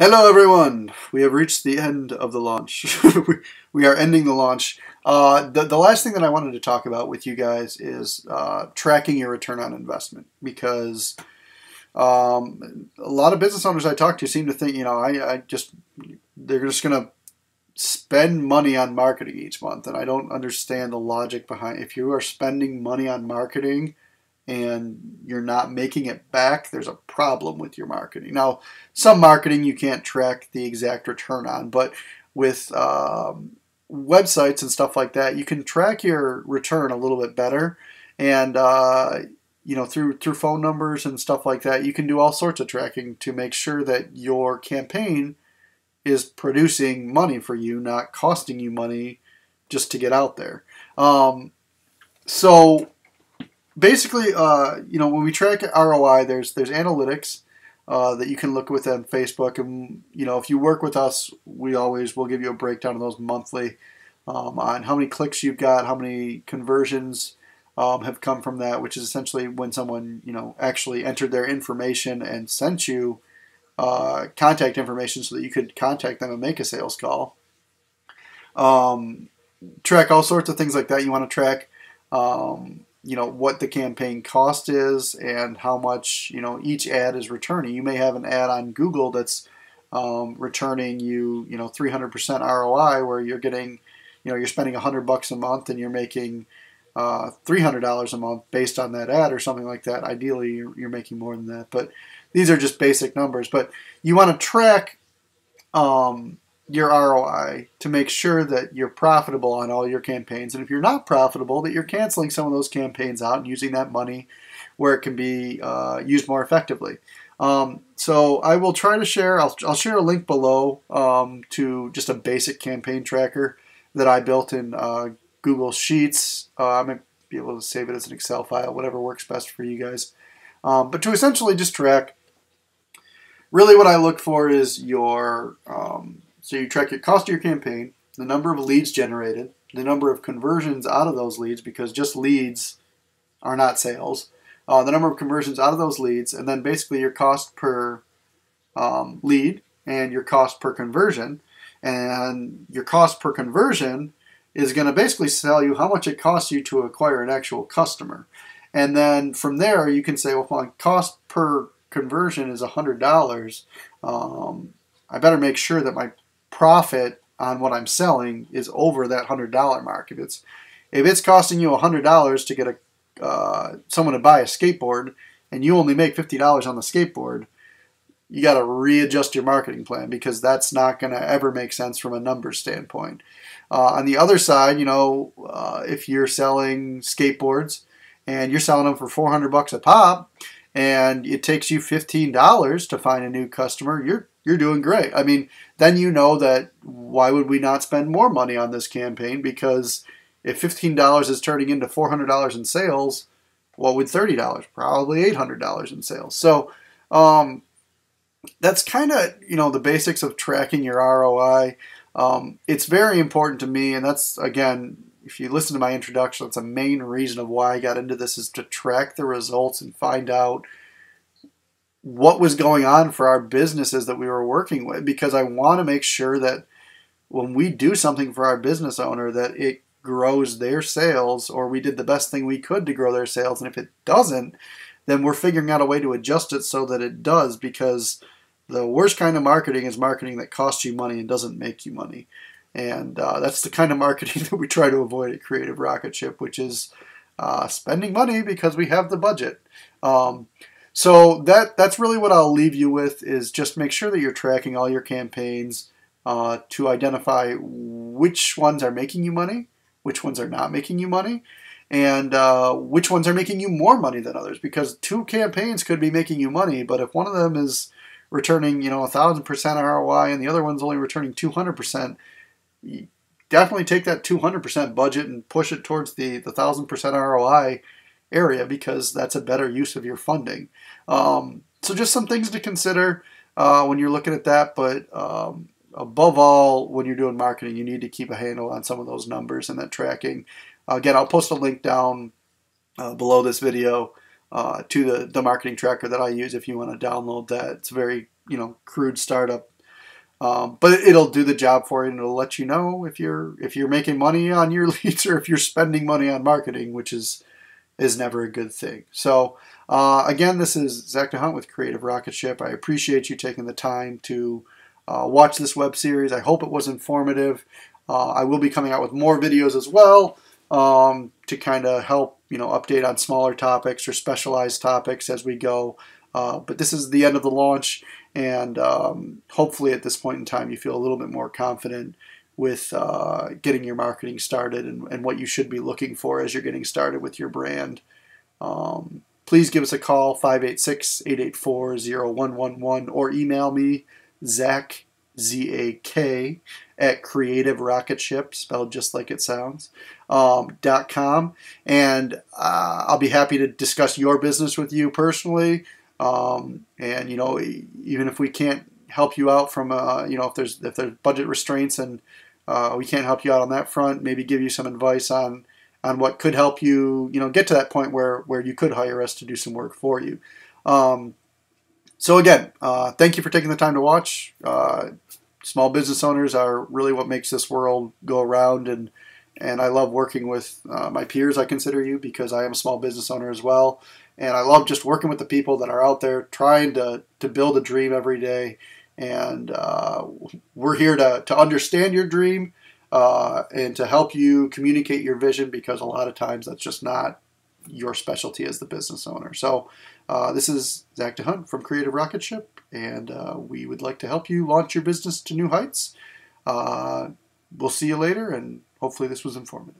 Hello everyone! We have reached the end of the launch. We are ending the launch. The last thing that I wanted to talk about with you guys is tracking your return on investment, because a lot of business owners I talk to seem to think, they're just going to spend money on marketing each month, and I don't understand the logic behind. If you are spending money on marketing and you're not making it back, there's a problem with your marketing. Now, some marketing you can't track the exact return on, but with websites and stuff like that, you can track your return a little bit better. And through phone numbers and stuff like that, you can do all sorts of tracking to make sure that your campaign is producing money for you, not costing you money just to get out there. So basically, when we track ROI, there's analytics that you can look with on Facebook, and if you work with us, we'll give you a breakdown of those monthly on how many clicks you've got, how many conversions have come from that, which is essentially when someone actually entered their information and sent you contact information so that you could contact them and make a sales call. Track all sorts of things like that. You want to track what the campaign cost is and how much each ad is returning. You may have an ad on Google that's returning you 300% ROI, where you're getting you're spending $100 a month and you're making $300 a month based on that ad or something like that. Ideally, you're making more than that, but these are just basic numbers. But you want to track your ROI to make sure that you're profitable on all your campaigns. And if you're not profitable, that you're canceling some of those campaigns out and using that money where it can be used more effectively. So I will try to share, I'll share a link below to just a basic campaign tracker that I built in Google Sheets. I might be able to save it as an Excel file, whatever works best for you guys. But to essentially just track, really what I look for is your so you track your cost of your campaign, the number of leads generated, the number of conversions out of those leads, because just leads are not sales, the number of conversions out of those leads, and then basically your cost per lead and your cost per conversion. And your cost per conversion is going to basically tell you how much it costs you to acquire an actual customer. And then from there you can say, well, if my cost per conversion is $100, I better make sure that my profit on what I'm selling is over that $100 mark. If it's costing you $100 to get someone to buy a skateboard, and you only make $50 on the skateboard, you got to readjust your marketing plan, because that's not going to ever make sense from a numbers standpoint. On the other side, if you're selling skateboards and you're selling them for $400 a pop, and it takes you $15 to find a new customer, you're doing great. I mean, then that why would we not spend more money on this campaign? Because if $15 is turning into $400 in sales, what would $30? Probably $800 in sales. So that's kind of the basics of tracking your ROI. It's very important to me, and that's, again, if you listen to my introduction, that's a main reason of why I got into this, is to track the results and find out what was going on for our businesses that we were working with, because I want to make sure that when we do something for our business owner, that it grows their sales, or we did the best thing we could to grow their sales. And if it doesn't, then we're figuring out a way to adjust it so that it does, because the worst kind of marketing is marketing that costs you money and doesn't make you money. And that's the kind of marketing that we try to avoid at Creative Rocket Ship, which is spending money because we have the budget. So that's really what I'll leave you with, is just make sure that you're tracking all your campaigns to identify which ones are making you money, which ones are not making you money, and which ones are making you more money than others. Because two campaigns could be making you money, but if one of them is returning 1,000% ROI and the other one's only returning 200%, you definitely take that 200% budget and push it towards the 1,000% ROI area, because that's a better use of your funding. So just some things to consider when you're looking at that. But above all, when you're doing marketing, you need to keep a handle on some of those numbers and that tracking. Again, I'll post a link down below this video to the marketing tracker that I use if you want to download that. It's a very crude startup But it'll do the job for you, and it'll let you know if you're making money on your leads or if you're spending money on marketing, which is never a good thing. So again, this is Zach DeHunt with Creative Rocket Ship. I appreciate you taking the time to watch this web series. I hope it was informative. I will be coming out with more videos as well to kind of help update on smaller topics or specialized topics as we go. But this is the end of the launch, and hopefully at this point in time you feel a little bit more confident with getting your marketing started and what you should be looking for as you're getting started with your brand. Please give us a call, 586-884-0111, or email me, Zach, Z-A-K, at Creative Rocket Ship, spelled just like it sounds, .com. And I'll be happy to discuss your business with you personally. And even if we can't help you out from if there's budget restraints and we can't help you out on that front, maybe give you some advice on what could help you get to that point where you could hire us to do some work for you. So again, thank you for taking the time to watch. Small business owners are really what makes this world go around, and I love working with my peers. I consider you, because I am a small business owner as well. And I love just working with the people that are out there trying to build a dream every day. And we're here to understand your dream and to help you communicate your vision, because a lot of times that's just not your specialty as the business owner. So this is Zach DeHunt from Creative Rocket Ship, and we would like to help you launch your business to new heights. We'll see you later, and hopefully this was informative.